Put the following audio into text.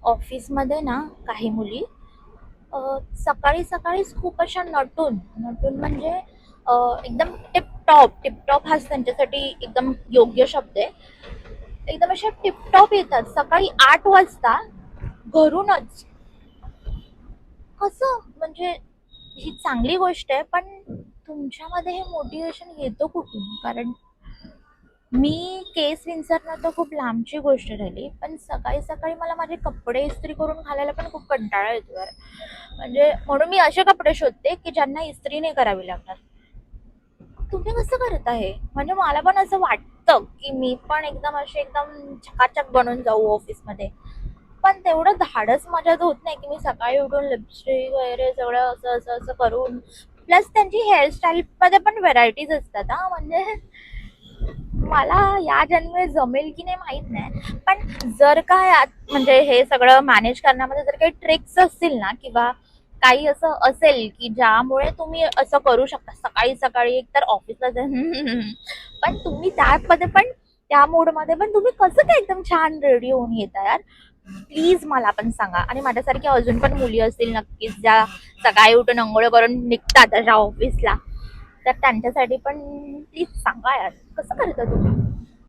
ऑफिसमध्ये ना काही मुली सकाळी सकाळीच खूप अशा नटून नटून म्हणजे एकदम टिपटॉप हाच त्यांच्यासाठी एकदम योग्य शब्द आहे. एकदम अशा टिपटॉप येतात सकाळी 8 वाजता घरूनच. कसं म्हणजे ही चांगली गोष्ट आहे, पण तुमच्यामध्ये हे मोटिवेशन येतं कुठून? कारण मी केस विंचरणं तर खूप लांबची गोष्ट राहिली, पण सकाळी सकाळी मला माझे कपडे इस्त्री करून घालायला पण खूप कंटाळा येतो यार. म्हणजे म्हणून मी असे कपडे शोधते की ज्यांना इस्त्री नाही करावी लागणार. तुम्ही कसं करत आहे? म्हणजे मला पण असं वाटतं की मी पण एकदम चकाचक बनून जाऊ ऑफिसमध्ये, पण तेवढं धाडस माझ्यात होत नाही की मी सकाळी उठून लिपस्टिक वगैरे सगळं असं असं असं करून. प्लस त्यांची हेअरस्टाईल मध्ये पण व्हेरायटीज असतात हा. म्हणजे मला या जन्मे जमेल की नाही माहित नाही, पण जर का यात म्हणजे हे सगळं मॅनेज करण्यामध्ये जर काही ट्रिक्स असतील ना, किंवा काही असं असेल की ज्यामुळे तुम्ही असं करू शकता सकाळी सकाळी एकतर ऑफिसला पण तुम्ही त्यामध्ये पण त्या मोडमध्ये पण तुम्ही कसं काय एकदम छान रेडी होऊन येता यार? प्लीज मला पण सांगा. आणि माझ्यासारख्या अजून पण मुली असतील नक्कीच ज्या सकाळी उठून अंघोळ करून निघतात अशा ऑफिसला, तर त्यांच्यासाठी पण प्लीज सांगा यार, कसं करता तुम्ही?